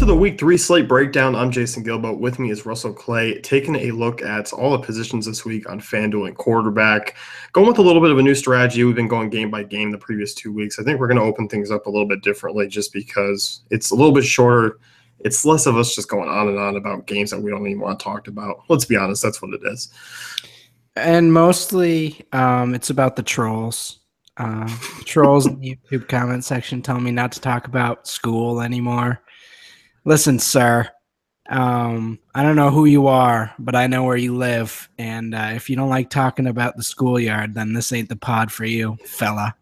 the Week 3 slate breakdown. I'm Jason Gilbo. With me is Russell Clay, taking a look at all the positions this week on FanDuel and quarterback. Going with a little bit of a new strategy. We've been going game by game the previous 2 weeks. I think we're going to open things up a little bit differently just because it's a little bit shorter. It's less of us just going on and on about games that we don't even want to talk about. Let's be honest, that's what it is. And mostly it's about the trolls. Trolls in the YouTube comment section tell me not to talk about school anymore. Listen, sir, I don't know who you are, but I know where you live. And if you don't like talking about the schoolyard, then this ain't the pod for you, fella.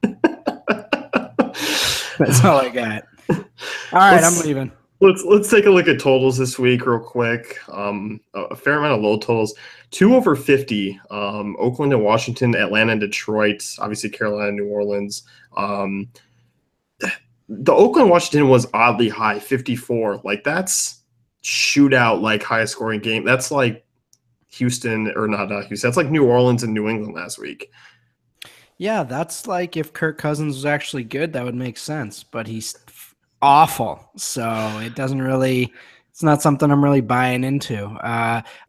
That's all I got. All right, I'm leaving. Let's take a look at totals this week real quick. A fair amount of low totals. 2 over 50. Oakland and Washington, Atlanta and Detroit. Obviously Carolina and New Orleans. The Oakland-Washington was oddly high, 54. Like, that's shootout, like, highest scoring game. That's like Houston, or not Houston. That's like New Orleans and New England last week. Yeah, that's like if Kirk Cousins was actually good, that would make sense. But he's awful, so it doesn't really – it's not something I'm really buying into.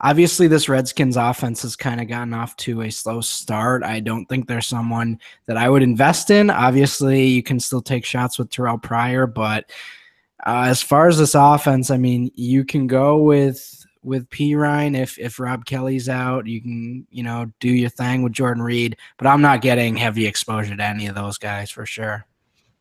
Obviously, this Redskins offense has kind of gotten off to a slow start. I don't think there's someone that I would invest in. Obviously, you can still take shots with Terrell Pryor, but as far as this offense, I mean, you can go with Pirine if Rob Kelly's out. You can, do your thing with Jordan Reed, but I'm not getting heavy exposure to any of those guys for sure.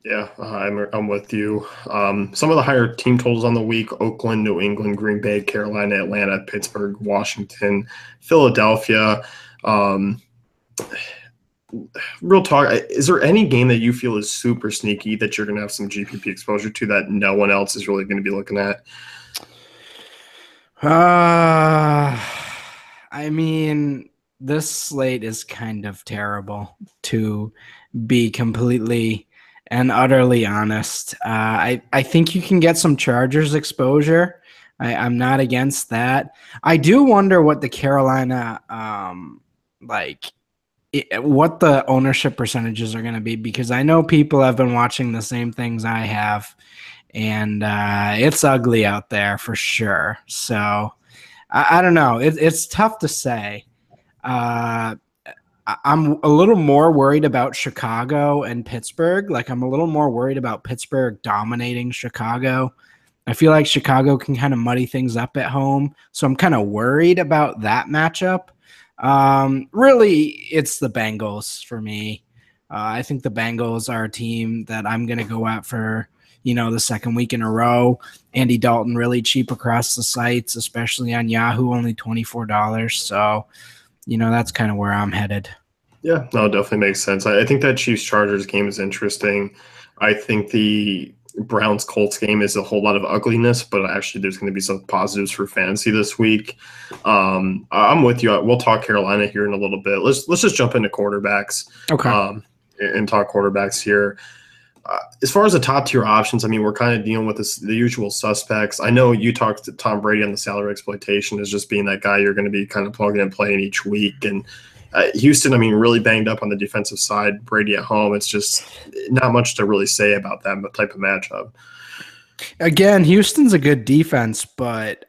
Yeah, I'm with you. Some of the higher team totals on the week: Oakland, New England, Green Bay, Carolina, Atlanta, Pittsburgh, Washington, Philadelphia. Real talk, is there any game that you feel is super sneaky that you're going to have some GPP exposure to that no one else is really going to be looking at? I mean, this slate is kind of terrible, to be completely and utterly honest. I think you can get some Chargers exposure. I'm not against that. I do wonder what the Carolina, what the ownership percentages are going to be, because I know people have been watching the same things I have, and it's ugly out there for sure. So I don't know. It's tough to say. I'm a little more worried about Chicago and Pittsburgh. Like, I'm a little more worried about Pittsburgh dominating Chicago. I feel like Chicago can kind of muddy things up at home. So I'm kind of worried about that matchup. Really, it's the Bengals for me. I think the Bengals are a team that I'm going to go at for, the second week in a row. Andy Dalton really cheap across the sites, especially on Yahoo, only $24. So, that's kind of where I'm headed. Yeah, no, it definitely makes sense. I think that Chiefs-Chargers game is interesting. I think the Browns-Colts game is a whole lot of ugliness, but actually there's going to be some positives for fantasy this week. I'm with you. We'll talk Carolina here in a little bit. Let's just jump into quarterbacks. Okay. And talk quarterbacks here. As far as the top-tier options, I mean, we're kind of dealing with the usual suspects. I know you talked to Tom Brady on the salary exploitation as just being that guy you're going to be kind of plugging and playing each week. And Houston, I mean, really banged up on the defensive side. Brady at home, it's just not much to really say about that type of matchup. Again, Houston's a good defense, but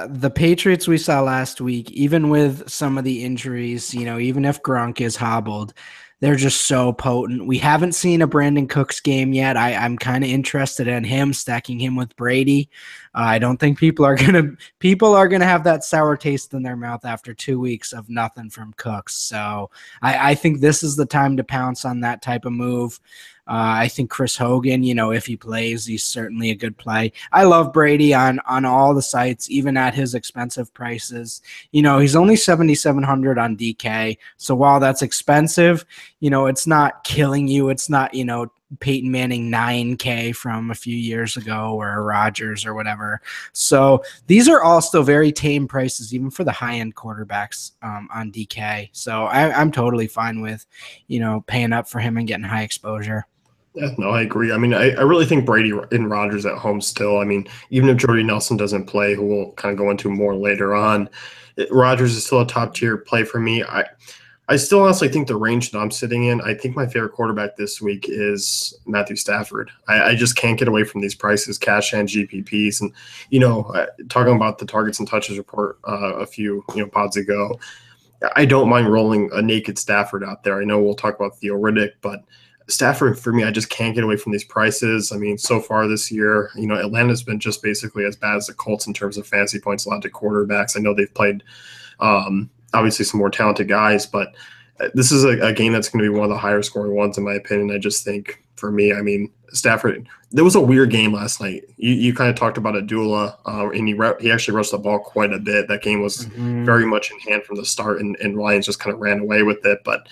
the Patriots we saw last week, even with some of the injuries, even if Gronk is hobbled, they're just so potent. We haven't seen a Brandon Cooks game yet. I'm kind of interested in him, stacking him with Brady. I don't think people are gonna have that sour taste in their mouth after 2 weeks of nothing from Cooks. So I think this is the time to pounce on that type of move. I think Chris Hogan, if he plays, he's certainly a good play. I love Brady on all the sites, even at his expensive prices. He's only $7,700 on DK. So while that's expensive, it's not killing you. It's not, Peyton Manning $9K from a few years ago, or Rodgers or whatever. So these are all still very tame prices, even for the high-end quarterbacks on DK. So I'm totally fine with, paying up for him and getting high exposure. Yeah, no, I agree. I mean, I really think Brady and Rodgers at home still. I mean, even if Jordy Nelson doesn't play, who we'll kind of go into more later on, Rodgers is still a top-tier play for me. I still honestly think the range that I'm sitting in, I think my favorite quarterback this week is Matthew Stafford. I just can't get away from these prices, cash and GPPs. And, talking about the targets and touches report a few, pods ago, I don't mind rolling a naked Stafford out there. I know we'll talk about Theo Riddick, but Stafford, for me, I just can't get away from these prices. I mean, so far this year, Atlanta's been just basically as bad as the Colts in terms of fantasy points allowed to quarterbacks. I know they've played obviously some more talented guys, but this is a game that's going to be one of the higher scoring ones, in my opinion. I just think for me, I mean, Stafford, there was a weird game last night. You kind of talked about Abdullah, and he actually rushed the ball quite a bit. That game was very much in hand from the start, and Lions just kind of ran away with it. But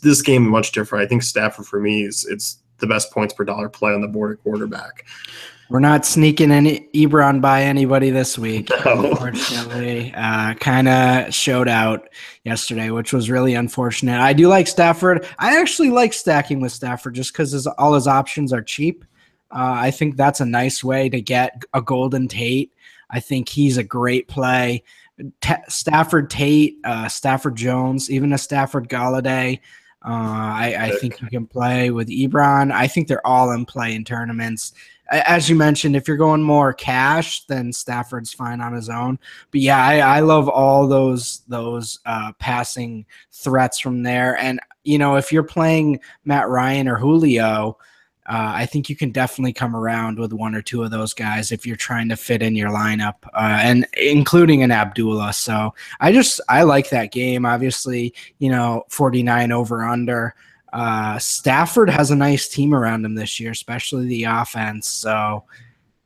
this game much different. I think Stafford for me it's the best points per dollar play on the board at quarterback. We're not sneaking any Ebron by anybody this week, No. unfortunately. Kind of showed out yesterday, which was really unfortunate. I do like Stafford. I actually like stacking with Stafford just because all his options are cheap. I think that's a nice way to get a Golden Tate. I think he's a great play. Stafford Tate, Stafford Jones, even a Stafford Galladay. I think you can play with Ebron. I think they're all in play in tournaments. As you mentioned, if you're going more cash, then Stafford's fine on his own. But yeah, I love all those passing threats from there. And if you're playing Matt Ryan or Julio, I think you can definitely come around with one or two of those guys if you're trying to fit in your lineup, and including an Abdullah. So I like that game. Obviously, 49 over under. Stafford has a nice team around him this year, especially the offense. So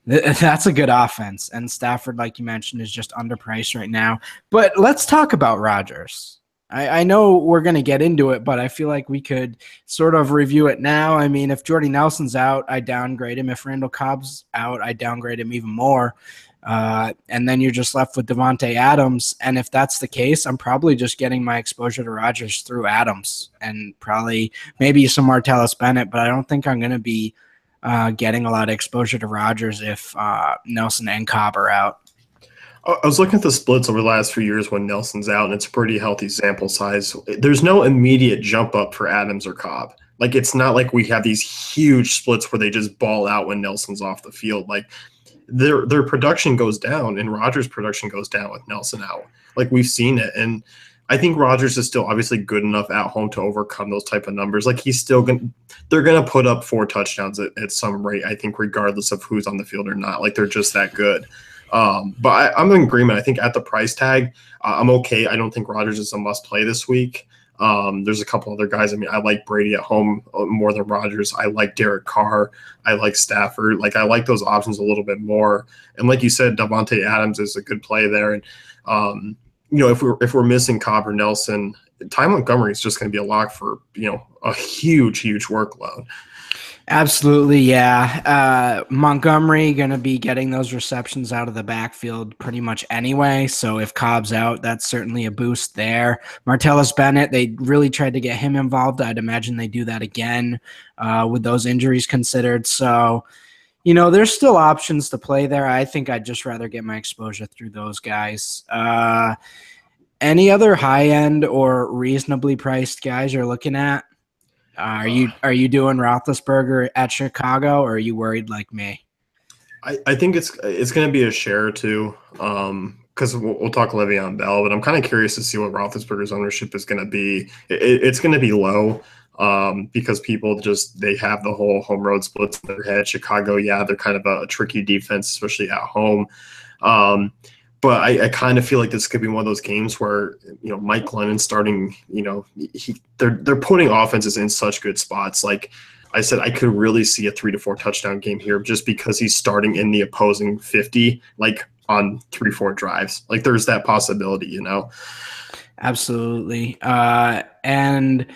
that's a good offense. And Stafford, like you mentioned, is just underpriced right now. But let's talk about Rodgers. I know we're going to get into it, but I feel like we could sort of review it now. I mean, if Jordy Nelson's out, I downgrade him. If Randall Cobb's out, I downgrade him even more. And then you're just left with Devontae Adams. And if that's the case, I'm probably just getting my exposure to Rodgers through Adams and probably maybe some Martellus Bennett, but I don't think I'm going to be getting a lot of exposure to Rodgers if Nelson and Cobb are out. I was looking at the splits over the last few years when Nelson's out, and it's a pretty healthy sample size. There's no immediate jump up for Adams or Cobb. Like, it's not like we have these huge splits where they just ball out when Nelson's off the field. Like, their production goes down, and Rodgers' production goes down with Nelson out. Like, we've seen it, and I think Rodgers is still obviously good enough at home to overcome those type of numbers. Like, they're gonna put up 4 touchdowns at some rate, I think, regardless of who's on the field or not. Like, they're just that good. But I'm in agreement. I think at the price tag, I'm okay. I don't think Rodgers is a must play this week. There's a couple other guys. I mean, I like Brady at home more than Rodgers. I like Derek Carr. I like Stafford. Like, I like those options a little bit more. And like you said, Devontae Adams is a good play there. And if we're missing Cobb or Nelson, Ty Montgomery is just going to be a lock for a huge workload. Absolutely, yeah. Montgomery going to be getting those receptions out of the backfield pretty much anyway. So if Cobb's out, that's certainly a boost there. Martellus Bennett, they really tried to get him involved. I'd imagine they do that again with those injuries considered. So, there's still options to play there. I think I'd just rather get my exposure through those guys. Any other high-end or reasonably priced guys you're looking at? Are you doing Roethlisberger at Chicago, or are you worried like me? I think it's going to be a share or two, because we'll talk Le'Veon Bell, but I'm kind of curious to see what Roethlisberger's ownership is going to be. It's going to be low, because people they have the whole home road splits in their head. Chicago, yeah, they're kind of a tricky defense, especially at home. But I kind of feel like this could be one of those games where, Mike Glennon starting, they're putting offenses in such good spots. Like I said, I could really see a 3 to 4 touchdown game here just because he's starting in the opposing 50, like on 3-4 drives. Like, there's that possibility, Absolutely. And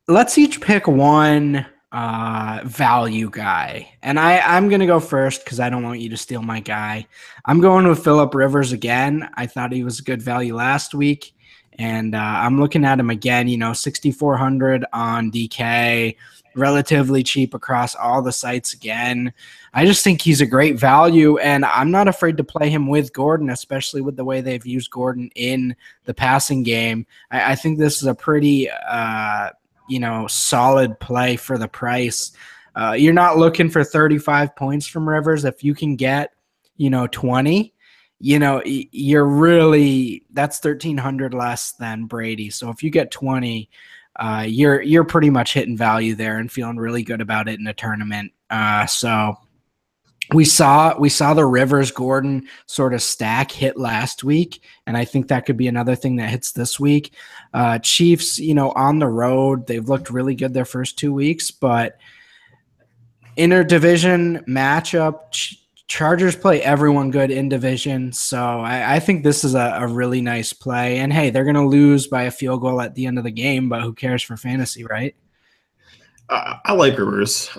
let's each pick one value guy. And I'm going to go first because I don't want you to steal my guy. I'm going with Phillip Rivers again. I thought he was a good value last week. And I'm looking at him again, 6,400 on DK, relatively cheap across all the sites again. I just think he's a great value, and I'm not afraid to play him with Gordon, especially with the way they've used Gordon in the passing game. I think this is a pretty, solid play for the price. You're not looking for 35 points from Rivers. If you can get, 20, you're really, that's 1,300 less than Brady. So if you get 20, you're pretty much hitting value there and feeling really good about it in a tournament. So we saw the Rivers Gordon sort of stack hit last week, and I think that could be another thing that hits this week. Chiefs, on the road, they've looked really good their first 2 weeks, but interdivision matchup, Chargers play everyone good in division, so I think this is a really nice play. And hey, they're going to lose by a field goal at the end of the game, but who cares for fantasy, right? I like Rivers.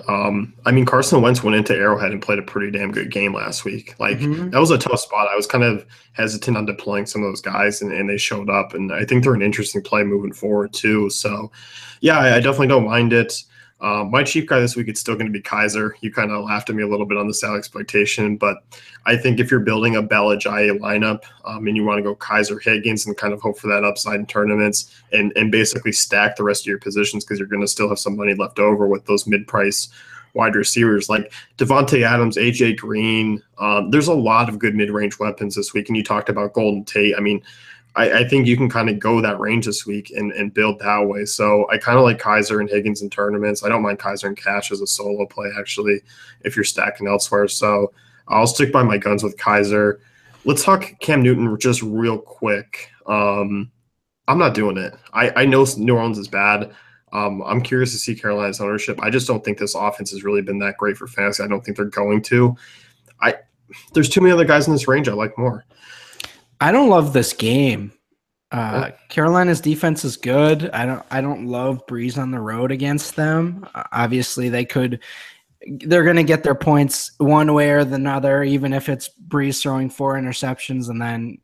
Carson Wentz went into Arrowhead and played a pretty damn good game last week. That was a tough spot. I was kind of hesitant on deploying some of those guys, and they showed up. And I think they're an interesting play moving forward, too. So, yeah, I definitely don't mind it. My cheap guy this week is still going to be Kaiser. You kind of laughed at me a little bit on the Sal exploitation, but I think if you're building a Bell Ajayi lineup and you want to go Kaiser Higgins and kind of hope for that upside in tournaments and basically stack the rest of your positions because you're going to still have some money left over with those mid-price wide receivers like Devontae Adams, AJ Green. There's a lot of good mid-range weapons this week, and you talked about Golden Tate. I think you can kind of go that range this week and build that way. So I kind of like Kaiser and Higgins in tournaments. I don't mind Kaiser and cash as a solo play, actually, if you're stacking elsewhere. So I'll stick by my guns with Kaiser. Let's talk Cam Newton just real quick. I'm not doing it. I know New Orleans is bad. I'm curious to see Carolina's ownership. I just don't think this offense has really been that great for fantasy. I don't think they're going to. There's too many other guys in this range I like more. I don't love this game. Carolina's defense is good. I don't love Breeze on the road against them. Obviously, they're going to get their points one way or the other, even if it's Breeze throwing 4 interceptions and then,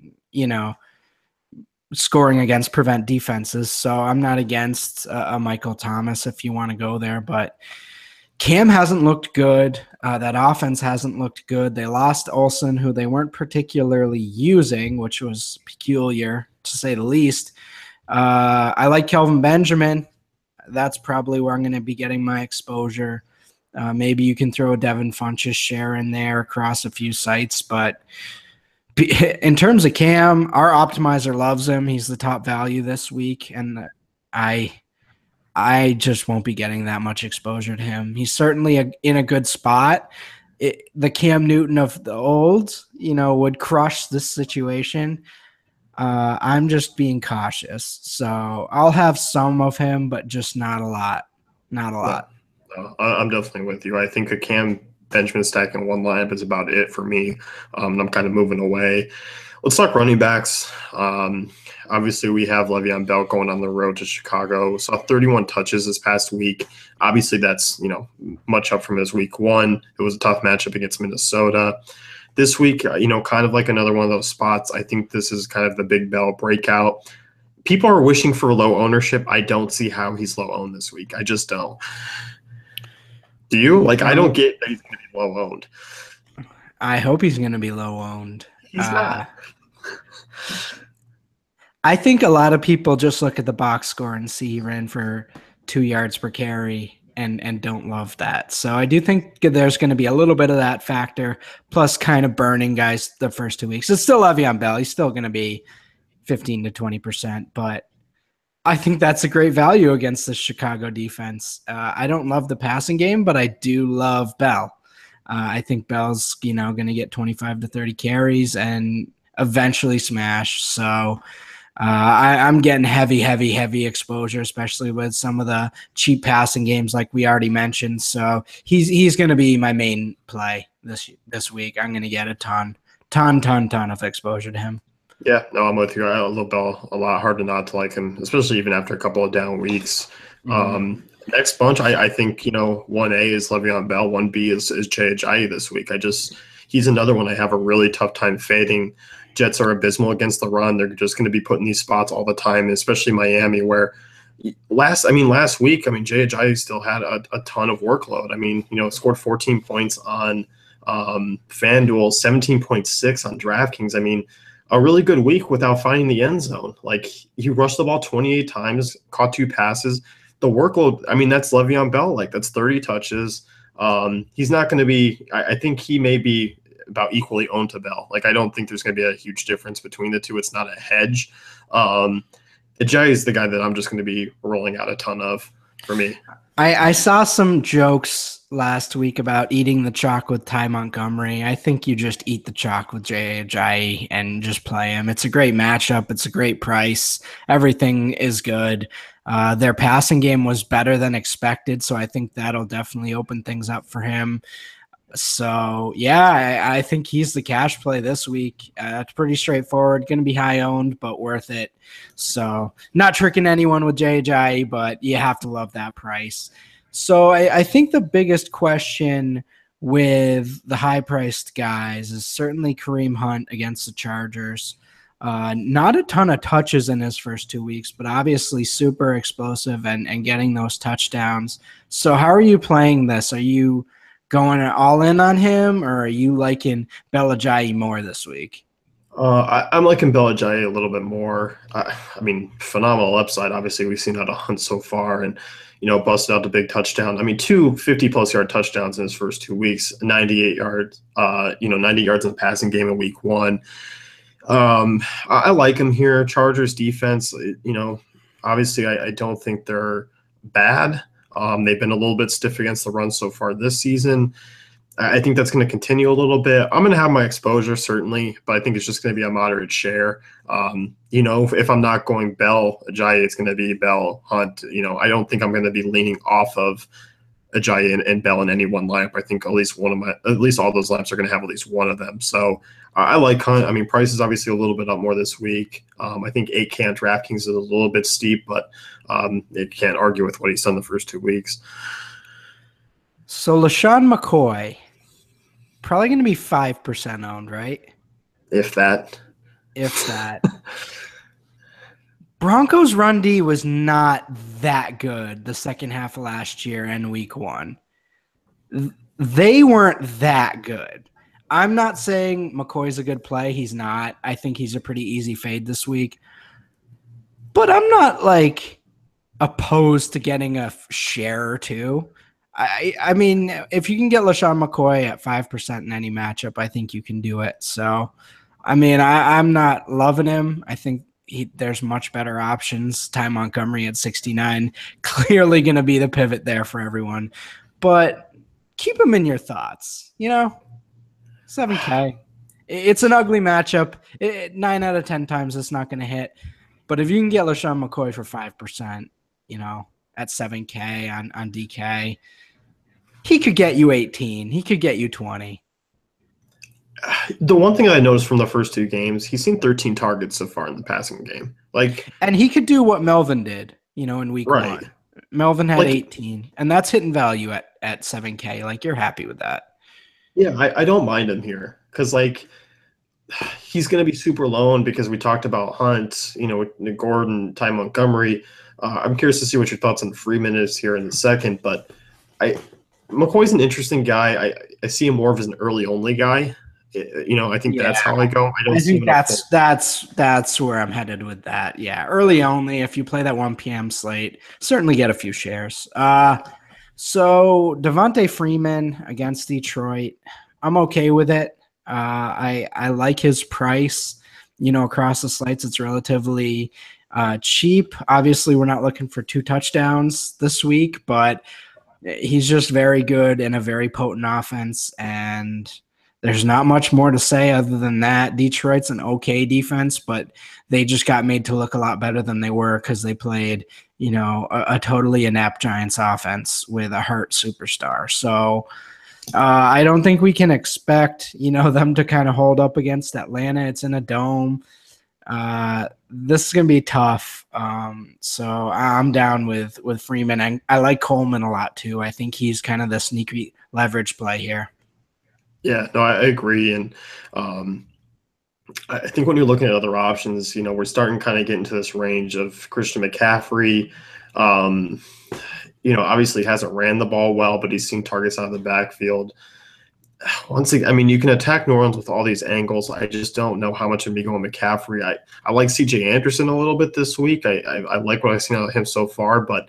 scoring against prevent defenses. So I'm not against a Michael Thomas if you want to go there, but Cam hasn't looked good. That offense hasn't looked good. They lost Olsen, who they weren't particularly using, which was peculiar to say the least. I like Kelvin Benjamin. That's probably where I'm going to be getting my exposure. Maybe you can throw a Devin Funchess share in there across a few sites, but in terms of Cam, our optimizer loves him. He's the top value this week, and I just won't be getting that much exposure to him. He's certainly in a good spot. The Cam Newton of the old, would crush this situation. I'm just being cautious. So I'll have some of him, but just not a lot. Not a lot. No, I'm definitely with you. I think a Cam Benjamin stack in one lineup is about it for me. I'm kind of moving away. Let's talk running backs. Obviously, we have Le'Veon Bell going on the road to Chicago. Saw 31 touches this past week. Obviously, that's much up from his week 1. It was a tough matchup against Minnesota. This week, kind of like another one of those spots. I think this is kind of the Big Bell breakout. People are wishing for low ownership. I don't see how he's low owned this week. I just don't. Do you? I don't get that he's going to be low owned. I hope he's going to be low owned. He's not. I think a lot of people just look at the box score and see he ran for 2 yards per carry and don't love that. So I do think there's going to be a little bit of that factor, plus kind of burning guys the first 2 weeks. It's still Le'Veon Bell. He's still going to be 15 to 20%, but I think that's a great value against the Chicago defense. I don't love the passing game, but I do love Bell. I think Bell's, going to get 25 to 30 carries and eventually smash. So I'm getting heavy exposure, especially with some of the cheap passing games like we already mentioned. So he's going to be my main play this week. I'm going to get a ton of exposure to him. Yeah, no, I'm with you. I love Bell a lot. Hard to not to like him, especially even after a couple of down weeks. Next bunch, I think, 1A is Le'Veon Bell, 1B is Jay Ajayi this week. He's another one I have a really tough time fading. Jets are abysmal against the run. They're just going to be put in these spots all the time, especially Miami, where last week, Jay Ajayi still had a ton of workload. Scored 14 points on FanDuel, 17.6 on DraftKings. A really good week without finding the end zone. Like, he rushed the ball 28 times, caught 2 passes. The workload, that's Le'Veon Bell. Like, that's 30 touches. He's not going to be, I think he may be about equally owned to Bell. Like, I don't think there's going to be a huge difference between the two. It's not a hedge. Ajayi is the guy that I'm just going to be rolling out a ton of for me. I saw some jokes last week about eating the chalk with Ty Montgomery. I think you just eat the chalk with Jay Ajayi and just play him. It's a great matchup. It's a great price. Everything is good. Their passing game was better than expected, so I think that'll definitely open things up for him. So, yeah, I think he's the cash play this week. It's pretty straightforward. Going to be high owned, but worth it. So, not tricking anyone with JJ, but you have to love that price. So, I think the biggest question with the high-priced guys is certainly Kareem Hunt against the Chargers. Not a ton of touches in his first 2 weeks, but obviously super explosive and getting those touchdowns. So, how are you playing this? Are you going all in on him, or are you liking Bell Ajayi more this week? I'm liking Bell Ajayi a little bit more. Phenomenal upside. Obviously, we've seen out of Hunt so far, and busted out the big touchdown. 2 50-plus yard touchdowns in his first 2 weeks, 98 yards. 90 yards in the passing game in week 1. I like him here. Chargers defense. Obviously, I don't think they're bad. They've been a little bit stiff against the run so far this season. I think that's going to continue a little bit. I'm going to have my exposure, certainly, but I think it's just going to be a moderate share. If I'm not going Bell Ajayi, it's going to be Bell Hunt. I don't think I'm going to be leaning off of Ajayi and Bell in any one lineup. I think at least all those lineups are going to have at least one of them. So I like Hunt. Price is obviously a little bit up more this week. I think 8K on DraftKings is a little bit steep, but you can't argue with what he's done the first 2 weeks. So LaShawn McCoy, probably going to be 5% owned, right? If that. Broncos run D was not that good the second half of last year and week 1. They weren't that good. I'm not saying McCoy's a good play. He's not. I think he's a pretty easy fade this week. But I'm not opposed to getting a share or two. If you can get LaShawn McCoy at 5% in any matchup, I think you can do it. So, I'm not loving him. I think there's much better options. Ty Montgomery at 69, clearly going to be the pivot there for everyone. But keep him in your thoughts. 7K. It's an ugly matchup. 9 out of 10 times it's not going to hit. But if you can get LaShawn McCoy for 5%, at 7K on DK, he could get you 18. He could get you 20. The one thing I noticed from the first 2 games, he's seen 13 targets so far in the passing game. And he could do what Melvin did, in week 1. Melvin had 18, and that's hitting value at 7K. You're happy with that. Yeah, I don't mind him here because, he's going to be super low because we talked about Hunt, with Gordon, Ty Montgomery. I'm curious to see what your thoughts on Freeman is here in a second, but McCoy's an interesting guy. I see him more of as an early-only guy. I think that's how I go. I think that's where I'm headed with that. Yeah, early only. If you play that 1 p.m. slate, certainly get a few shares. So Devontae Freeman against Detroit, I'm okay with it. I like his price. Across the slates, it's relatively cheap. Obviously, we're not looking for 2 touchdowns this week, but he's just very good in a very potent offense, and there's not much more to say other than that. Detroit's an okay defense, but they just got made to look a lot better than they were because they played, a totally inept Giants offense with a hurt superstar. So I don't think we can expect, them to kind of hold up against Atlanta. It's in a dome. This is going to be tough. So I'm down with Freeman. And I like Coleman a lot too. I think he's kind of the sneaky leverage play here. Yeah, no, I agree. And, I think when you're looking at other options, we're starting to kind of get into this range of Christian McCaffrey. Um, obviously hasn't ran the ball well, but he's seen targets out of the backfield. Once again, I mean, you can attack New Orleans with all these angles. I just don't know how much of me going McCaffrey. I like CJ Anderson a little bit this week. I like what I've seen out of him so far, but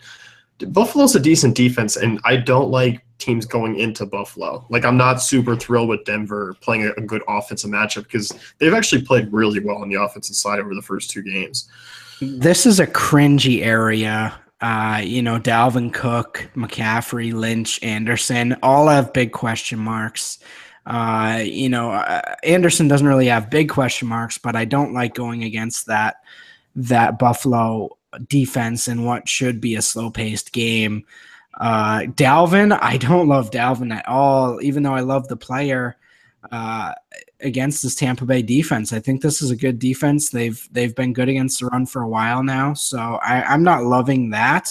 Buffalo's a decent defense, and I don't like teams going into Buffalo. Like, I'm not super thrilled with Denver playing a good offensive matchup because they've actually played really well on the offensive side over the first two games. This is a cringy area. Dalvin Cook, McCaffrey, Lynch, Anderson, all have big question marks. Anderson doesn't really have big question marks, but I don't like going against that Buffalo defense in what should be a slow-paced game. Dalvin, I don't love Dalvin at all, even though I love the player. Against this Tampa Bay defense, I think this is a good defense. They've been good against the run for a while now, so I'm not loving that.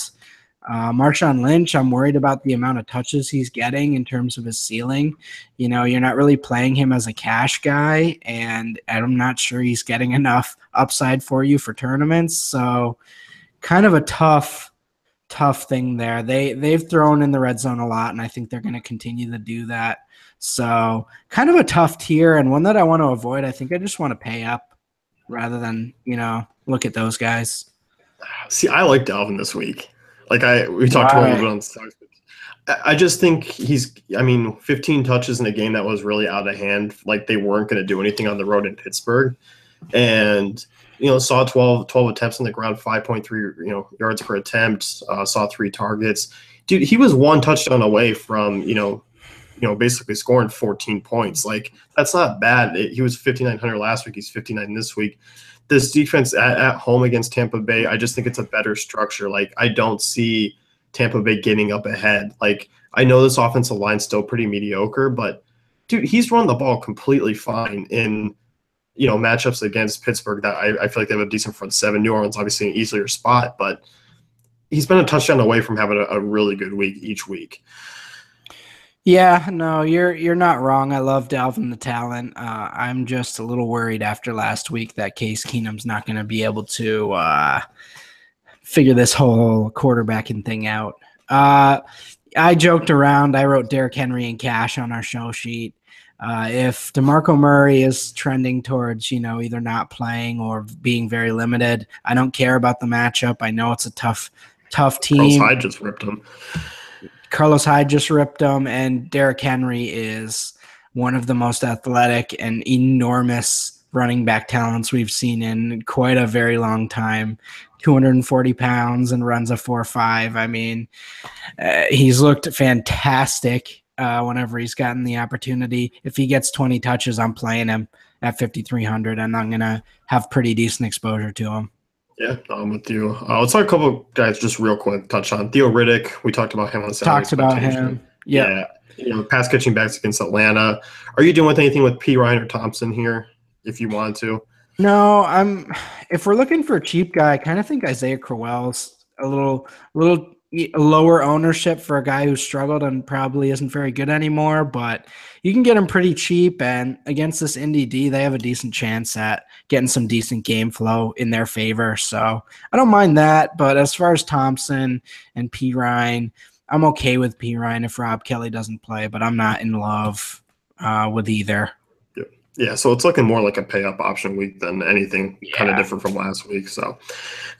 Marshawn Lynch, I'm worried about the amount of touches he's getting in terms of his ceiling. You're not really playing him as a cash guy, and I'm not sure he's getting enough upside for you for tournaments. So kind of a tough thing there. They've thrown in the red zone a lot, and I think they're going to continue to do that. So kind of a tough tier, and one that I want to avoid. I think I just want to pay up rather than, look at those guys. See, I like Dalvin this week. Like we talked about a little bit on the stocks. I just think 15 touches in a game that was really out of hand. Like, they weren't going to do anything on the road in Pittsburgh. And, saw 12 attempts on the ground, 5.3, yards per attempt, saw 3 targets. Dude, he was 1 touchdown away from, basically scoring 14 points. Like, that's not bad. He was 5,900 last week. He's 59 this week. This defense at home against Tampa Bay, I just think it's a better structure. Like, I don't see Tampa Bay getting up ahead. Like, I know this offensive line's still pretty mediocre, but, dude, he's run the ball completely fine in, matchups against Pittsburgh that I feel like they have a decent front seven. New Orleans, obviously, an easier spot, but he's been a touchdown away from having a really good week each week. Yeah, no, you're not wrong. I love Dalvin the talent. I'm just a little worried after last week that Case Keenum's not going to be able to figure this whole quarterbacking thing out. I joked around. I wrote Derrick Henry and cash on our show sheet. If DeMarco Murray is trending towards, either not playing or being very limited, I don't care about the matchup. I know it's a tough team. Carlos Hyde just ripped him. Carlos Hyde just ripped him, and Derrick Henry is one of the most athletic and enormous running back talents we've seen in quite a very long time. 240 pounds and runs a 4.5. I mean, he's looked fantastic whenever he's gotten the opportunity. If he gets 20 touches, I'm playing him at 5,300, and I'm going to have pretty decent exposure to him. Yeah, I'm with you. Let's talk a couple of guys just real quick. Touch on Theo Riddick. We talked about him on the salary. Talked about him. Yeah. Pass catching backs against Atlanta. Are you doing anything with P. Ryan or Thompson here if you want to? No, if we're looking for a cheap guy, I kind of think Isaiah Crowell's a little lower ownership for a guy who struggled and probably isn't very good anymore, but you can get him pretty cheap, and against this Indy D, they have a decent chance at getting some decent game flow in their favor. So I don't mind that, but as far as Thompson and P. Ryan, I'm okay with P. Ryan if Rob Kelly doesn't play, but I'm not in love with either. Yeah, so it's looking more like a pay-up option week than anything kind of different from last week. So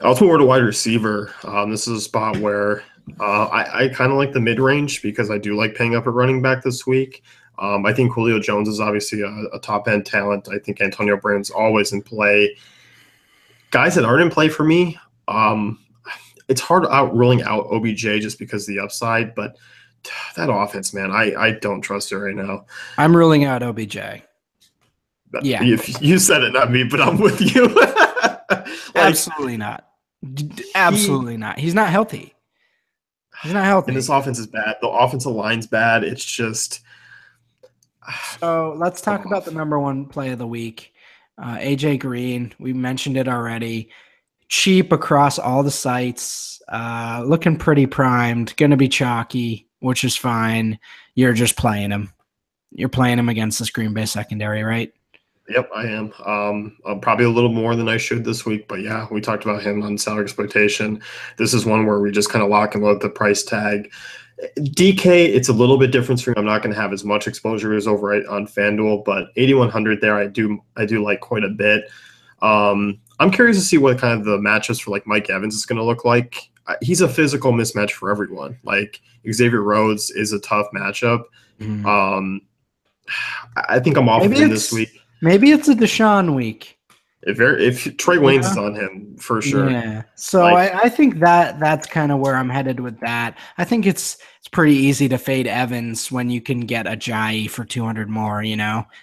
I'll move to wide receiver. This is a spot where I kind of like the mid-range because I do like paying up a running back this week. I think Julio Jones is obviously a top-end talent. I think Antonio Brown's always in play. Guys that aren't in play for me, it's hard ruling out OBJ just because of the upside, but that offense, man, I don't trust it right now. I'm ruling out OBJ. Yeah, you said it, not me, but I'm with you. Absolutely not. Absolutely not. He's not healthy. He's not healthy. And this offense is bad. The offensive line's bad. It's just. So let's talk about the number one play of the week. AJ Green. We mentioned it already. Cheap across all the sites. Looking pretty primed. Going to be chalky, which is fine. You're just playing him. You're playing him against this Green Bay secondary, right? Yep, I am. Probably a little more than I should this week, but yeah, we talked about him on salary exploitation. This is one where we just kind of lock and load the price tag. DK, it's a little bit different for me. I'm not going to have as much exposure as over on FanDuel, but 8,100 there, I do like quite a bit. I'm curious to see what kind of the matchups for like Mike Evans is going to look like. He's a physical mismatch for everyone. Like Xavier Rhodes is a tough matchup. Mm. Um, I think I'm off of him this week. Maybe it's a Deshaun week. If Trey Waynes is on him, for sure. Yeah. So I think that's kind of where I'm headed with that. I think it's pretty easy to fade Evans when you can get a Jai for 200 more,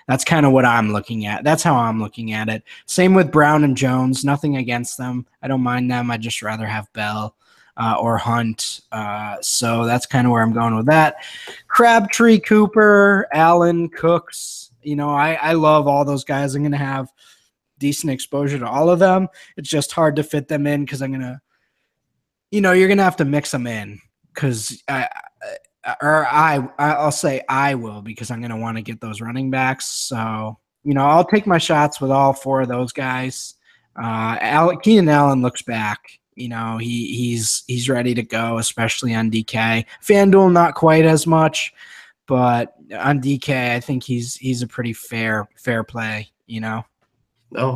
That's kind of what I'm looking at. That's how I'm looking at it. Same with Brown and Jones. Nothing against them. I don't mind them. I'd just rather have Bell or Hunt. So that's kind of where I'm going with that. Crabtree, Cooper, Allen, Cooks. I love all those guys. I'm going to have decent exposure to all of them. It's just hard to fit them in because I'm going to, you're going to have to mix them in because I'll say I will because I'm going to want to get those running backs. So, I'll take my shots with all four of those guys. Keenan Allen looks back. He's ready to go, especially on DK. FanDuel, not quite as much, but on DK, I think he's a pretty fair play, No,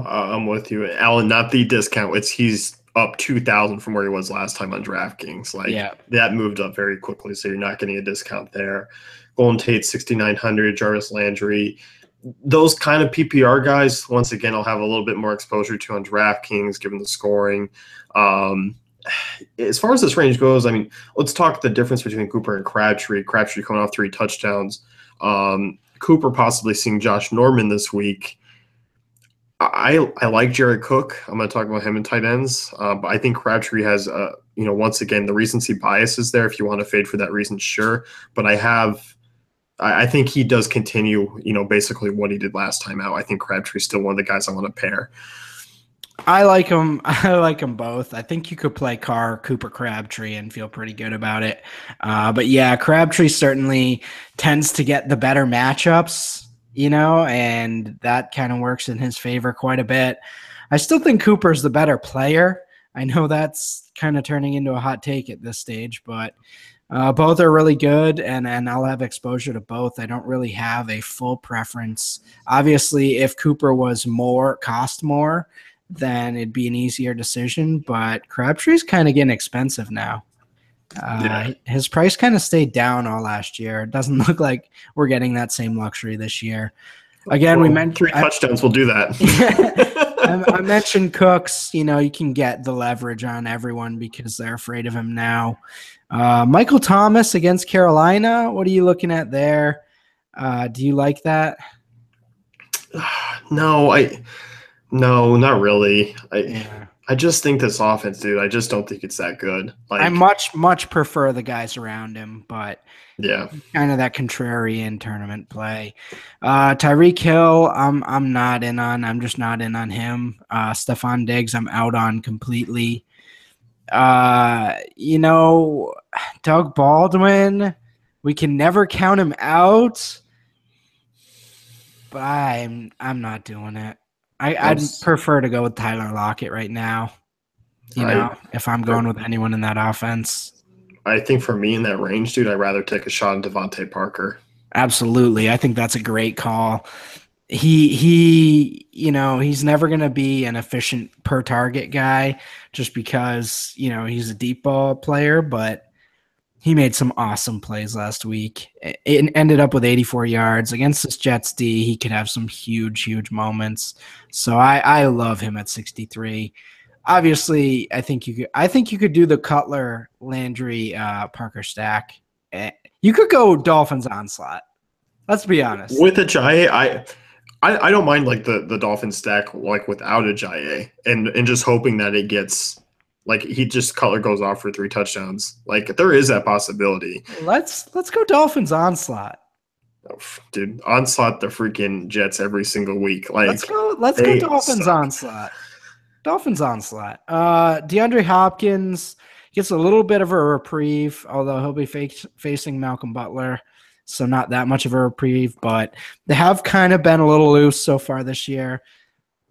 I'm with you. Allen, not the discount. He's up 2,000 from where he was last time on DraftKings. That moved up very quickly, so you're not getting a discount there. Golden Tate, 6,900, Jarvis Landry. Those kind of PPR guys, once again, I'll have a little bit more exposure to on DraftKings, given the scoring. As far as this range goes, let's talk the difference between Cooper and Crabtree. Crabtree coming off 3 touchdowns. Cooper possibly seeing Josh Norman this week. I like Jared Cook. I'm going to talk about him in tight ends. But I think Crabtree has, once again, the recency bias is there. If you want to fade for that reason, sure. But I think he does continue, basically what he did last time out. I think Crabtree's still one of the guys I want to pair. I like him. I like them both. I think you could play Cooper, Crabtree and feel pretty good about it. But yeah, Crabtree certainly tends to get the better matchups, and that kind of works in his favor quite a bit. I still think Cooper's the better player. I know that's kind of turning into a hot take at this stage, but both are really good, and I'll have exposure to both. I don't really have a full preference. Obviously, if Cooper was cost more, then it'd be an easier decision, but Crabtree's kind of getting expensive now. His price kind of stayed down all last year. It doesn't look like we're getting that same luxury this year. Again, we mentioned 3 touchdowns will do that. I mentioned Cooks. You can get the leverage on everyone because they're afraid of him now. Michael Thomas against Carolina. What are you looking at there? Do you like that? No, not really. I just think this offense, dude, I just don't think it's that good. I much prefer the guys around him, but yeah, kind of that contrarian tournament play. Tyreek Hill, I'm not in on. I'm just not in on him. Stephon Diggs, I'm out on completely. Doug Baldwin, we can never count him out, but I'm not doing it. I'd prefer to go with Tyler Lockett right now, if I'm going with anyone in that offense. I think for me in that range, dude, I'd rather take a shot on Devontae Parker. Absolutely. I think that's a great call. He's never going to be an efficient per target guy just because, he's a deep ball player, but he made some awesome plays last week. It ended up with 84 yards against this Jets D. He could have some huge, huge moments. So I love him at 63. Obviously, I think you could do the Cutler, Landry, Parker stack. You could go Dolphins onslaught. Let's be honest. With a Jai, I don't mind like the Dolphins stack like without a Jai and just hoping that it gets. Like Cutler goes off for 3 touchdowns. Like there is that possibility. Let's go Dolphins onslaught. Oh, dude, onslaught the freaking Jets every single week. Like let's go Dolphins onslaught. Dolphins onslaught. DeAndre Hopkins gets a little bit of a reprieve, although he'll be facing Malcolm Butler. so not that much of a reprieve, but they have kind of been a little loose so far this year.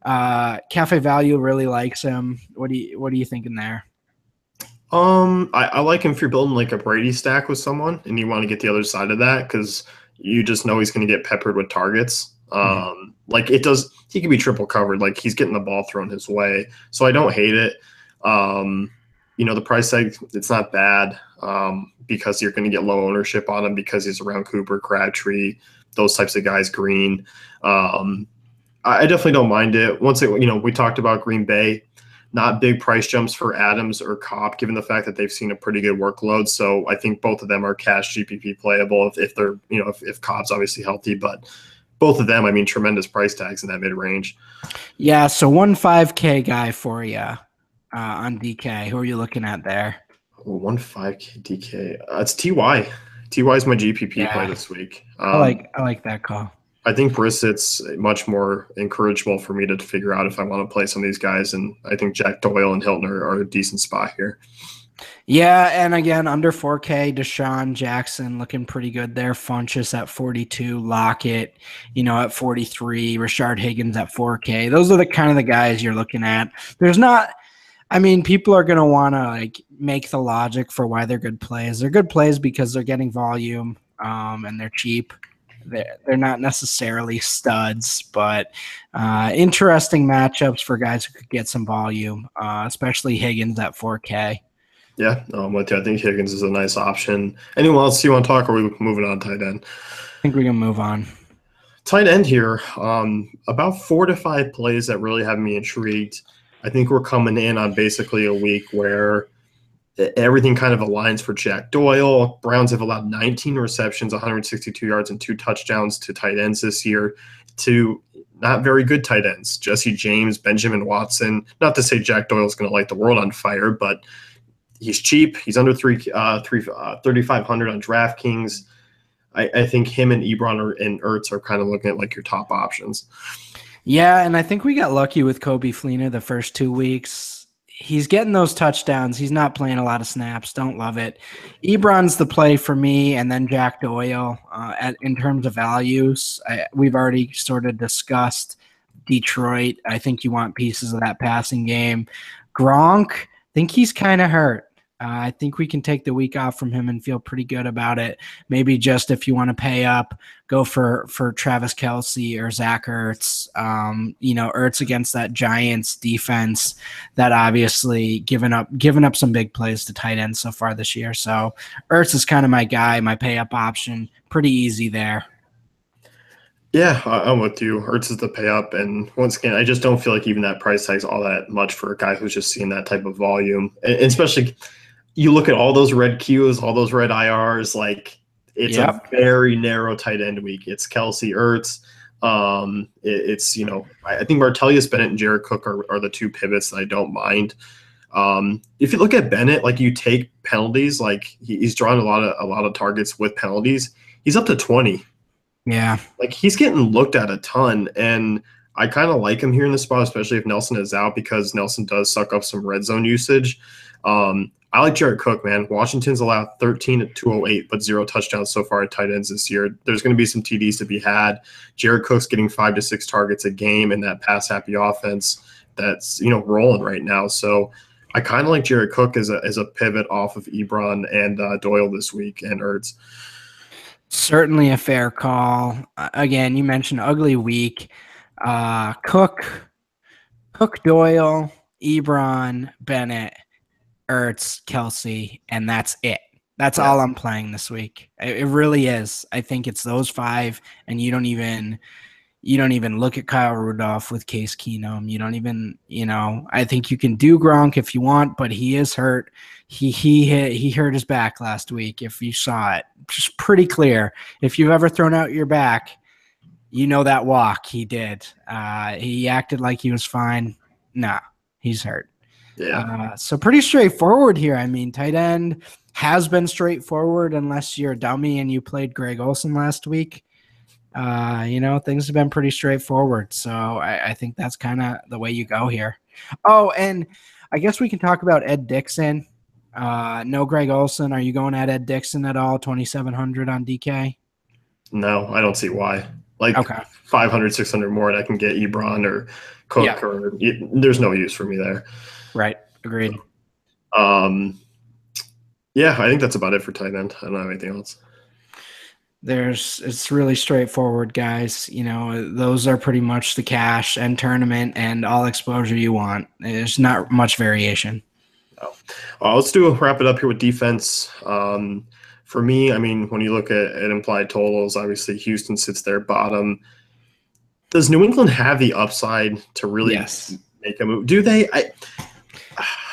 Cafe Value really likes him. What are you thinking there? I like him if you're building like a Brady stack with someone and you want to get the other side of that because you just know he's going to get peppered with targets. Mhm. Like it does, he can be triple covered. Like he's getting the ball thrown his way, so I don't hate it. Um, the price tag it's not bad because you're going to get low ownership on him because he's around Cooper, Crabtree, those types of guys. Green. Um, I definitely don't mind it. We talked about Green Bay, not big price jumps for Adams or Cobb, given the fact that they've seen a pretty good workload. So I think both of them are cash GPP playable if they're, if Cobb's obviously healthy, but both of them, I mean, tremendous price tags in that mid range. Yeah, so 1.5K guy for you on DK. Who are you looking at there? 1.5K DK. It's TY. TY is my GPP play Yeah, this week. I like that call. I think Brissett's much more encourageable for me to figure out if I want to play some of these guys. And I think Jack Doyle and Hilton are a decent spot here. Yeah, and again, under 4K, Deshaun Jackson looking pretty good there. Funchess at 42, Lockett, at 43, Rashard Higgins at 4K. Those are the kind of the guys you're looking at. There's not, I mean, people are going to want to like make the logic for why they're good plays. They're good plays because they're getting volume and they're cheap. They're not necessarily studs, but interesting matchups for guys who could get some volume, especially Higgins at 4K. Yeah, no, I'm with you. I think Higgins is a nice option. Anyone else you want to talk, or are we moving on tight end? I think we can move on. Tight end here, about 4 to 5 plays that really have me intrigued. I think we're coming in on basically a week where everything kind of aligns for Jack Doyle. Browns have allowed 19 receptions, 162 yards, and 2 touchdowns to tight ends this year to not very good tight ends. Jesse James, Benjamin Watson. Not to say Jack Doyle is going to light the world on fire, but he's cheap. He's under 3,500 on DraftKings. I think him and Ebron and Ertz are kind of looking at like your top options. Yeah, and I think we got lucky with Kobe Fleener the first 2 weeks. He's getting those touchdowns. He's not playing a lot of snaps. Don't love it. Ebron's the play for me, and then Jack Doyle. In terms of values, we've already sort of discussed Detroit. I think you want pieces of that passing game. Gronk, I think he's kind of hurt. I think we can take the week off from him and feel pretty good about it. Maybe just if you want to pay up, go for Travis Kelce or Zach Ertz. Ertz against that Giants defense that obviously given up some big plays to tight ends so far this year. So Ertz is kind of my guy, my pay up option. Pretty easy there. Yeah, I'm with you. Ertz is the pay up, and once again, I just don't feel like even that price tag's all that much for a guy who's just seeing that type of volume, and especially. You look at all those red Qs, all those red IRs, like it's a very narrow tight end week. It's Kelce, Ertz. I think Martellus Bennett and Jared Cook are the 2 pivots that I don't mind. If you look at Bennett, like you take penalties, like he's drawn a lot of targets with penalties. He's up to 20. Yeah. Like he's getting looked at a ton, and I kind of like him here in the spot, especially if Nelson is out because Nelson does suck up some red zone usage. I like Jared Cook, man. Washington's allowed 13 at 208, but 0 touchdowns so far at tight ends this year. There's going to be some TDs to be had. Jared Cook's getting 5 to 6 targets a game in that pass-happy offense that's rolling right now. So I kind of like Jared Cook as a pivot off of Ebron and Doyle this week and Ertz. Certainly a fair call. Again, you mentioned ugly week. Cook, Doyle, Ebron, Bennett, Ertz, Kelce, and that's it. That's all I'm playing this week. It really is. I think it's those 5, and you don't even look at Kyle Rudolph with Case Keenum. You don't even, I think you can do Gronk if you want, but he is hurt. He hurt his back last week. If you saw it, just pretty clear. If you've ever thrown out your back, that walk he did. He acted like he was fine. Nah, he's hurt. Yeah. So pretty straightforward here. I mean, tight end has been straightforward unless you're a dummy and you played Greg Olsen last week. Things have been pretty straightforward. So I think that's kind of the way you go here. Oh, and I guess we can talk about Ed Dixon. No Greg Olsen. Are you going at Ed Dixon at all? 2,700 on DK? No, I don't see why. Like Okay. 500, 600 more, and I can get Ebron or Yeah. Cook, or there's no use for me there. Right. Agreed. Um, yeah, I think that's about it for tight end. I don't have anything else. It's really straightforward, guys. Those are pretty much the cash and tournament and all exposure you want. There's not much variation. No. Let's wrap it up here with defense. For me, I mean, when you look at implied totals, obviously Houston sits there bottom. Does New England have the upside to really Yes. make a move? Do they?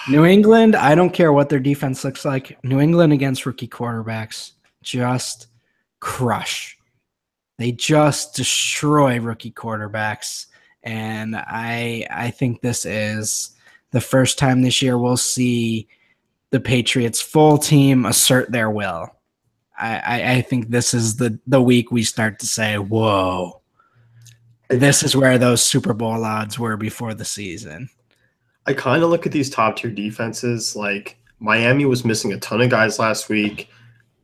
New England, I don't care what their defense looks like. New England against rookie quarterbacks just crush. They just destroy rookie quarterbacks. And I think this is the first time this year we'll see the Patriots full team assert their will. I think this is the week we start to say, whoa, this is where those Super Bowl odds were before the season. I kind of look at these top tier defenses. Like Miami was missing a ton of guys last week.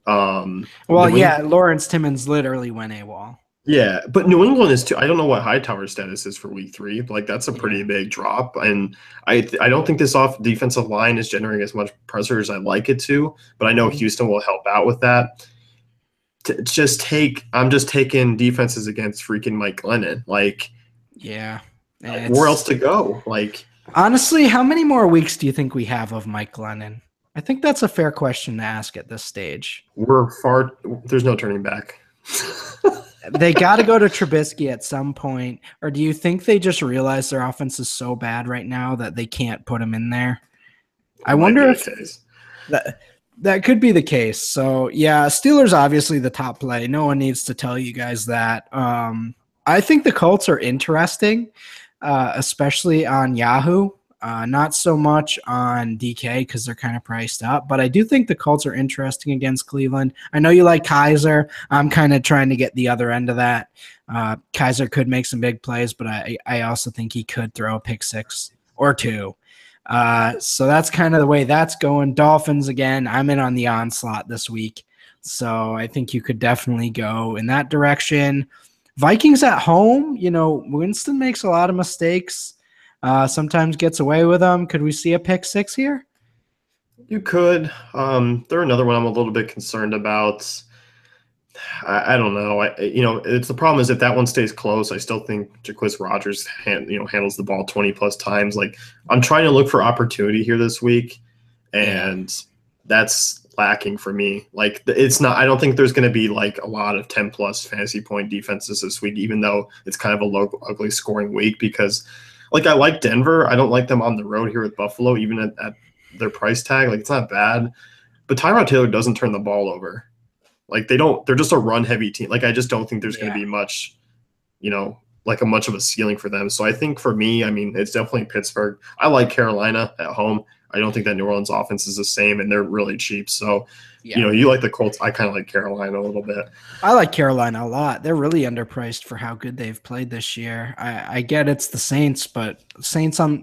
Lawrence Timmons literally went AWOL. Yeah, but New England is too. I don't know what Hightower's status is for week 3. Like that's a pretty big drop, and I don't think this defensive line is generating as much pressure as I'd like it to. But I know Houston will help out with that. I'm just taking defenses against freaking Mike Glennon. Like, yeah, where else to go? Like, honestly, how many more weeks do you think we have of Mike Glennon? I think that's a fair question to ask at this stage. There's no turning back. They got to go to Trubisky at some point, or do you think they just realize their offense is so bad right now that they can't put him in there? I wonder if that could be the case. So, yeah, Steelers obviously the top play. No one needs to tell you guys that. I think the Colts are interesting, especially on Yahoo. Not so much on DK because they're kind of priced up, but I do think the Colts are interesting against Cleveland. I know you like Kaiser. I'm kind of trying to get the other end of that. Kaiser could make some big plays, but I also think he could throw a pick 6 or 2. So that's kind of the way that's going. Dolphins, again, I'm in on the onslaught this week. So I think you could definitely go in that direction. Vikings at home, Winston makes a lot of mistakes. Sometimes gets away with them. Could we see a pick 6 here? You could. They're another one I'm a little bit concerned about. I don't know. It's the problem is if that one stays close, I still think Jacquizz Rodgers handles the ball 20 plus times. Like I'm trying to look for opportunity here this week, and that's lacking for me. Like it's not. I don't think there's going to be like a lot of 10 plus fantasy point defenses this week, even though it's kind of a low, ugly scoring week because. Like I like Denver. I don't like them on the road here with Buffalo, even at their price tag. Like it's not bad, but Tyrod Taylor doesn't turn the ball over. Like they're just a run heavy team. Like I just don't think there's going to be much, like a much of a ceiling for them. So I think for me, I mean, it's definitely Pittsburgh. I like Carolina at home. I don't think that New Orleans offense is the same, and they're really cheap. So, you like the Colts. I kind of like Carolina a little bit. I like Carolina a lot. They're really underpriced for how good they've played this year. I get it's the Saints, but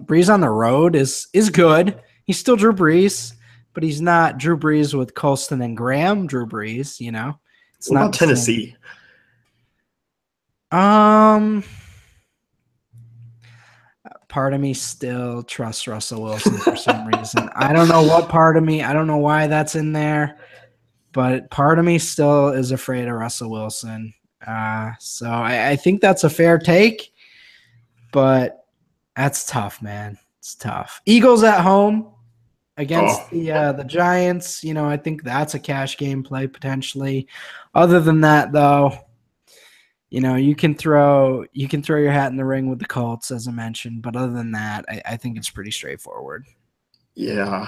Breeze on the road is good. He's still Drew Brees, but he's not Drew Brees with Colston and Graham. Drew Brees, It's what about Tennessee? Part of me still trusts Russell Wilson for some reason. I don't know what part of me. I don't know why that's in there, but part of me still is afraid of Russell Wilson. So I think that's a fair take, but that's tough, man. It's tough. Eagles at home against the Giants. I think that's a cash game play potentially. Other than that, though. You can throw your hat in the ring with the Colts, as I mentioned, but other than that, I think it's pretty straightforward. Yeah.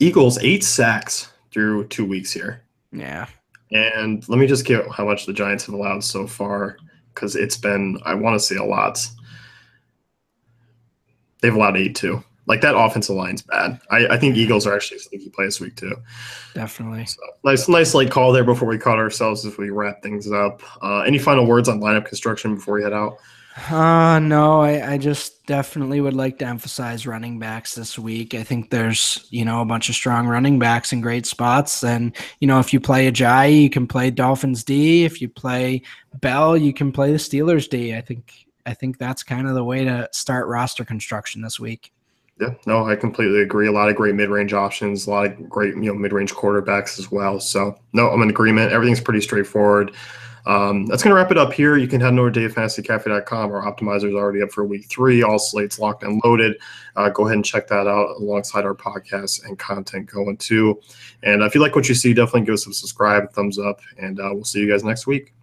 Eagles, 8 sacks through 2 weeks here. Yeah. And let me just get how much the Giants have allowed so far, because it's been, I want to say a lot. They've allowed 8 too. Like that offensive line's bad. I think Eagles are actually a sneaky play this week too. Definitely. So nice late call there before we caught ourselves as we wrap things up. Any final words on lineup construction before we head out? No, I just definitely would like to emphasize running backs this week. I think there's, a bunch of strong running backs in great spots. And, if you play Ajayi, you can play Dolphins D. If you play Bell, you can play the Steelers D. I think that's kind of the way to start roster construction this week. Yeah, no, I completely agree. A lot of great mid-range options, a lot of great, mid-range quarterbacks as well. So, no, I'm in agreement. Everything's pretty straightforward. That's going to wrap it up here. You can head over to davefantasycafe.com. Our optimizer is already up for week 3. All slates locked and loaded. Go ahead and check that out alongside our podcast and content going too. And if you like what you see, definitely give us a subscribe, thumbs up, and we'll see you guys next week.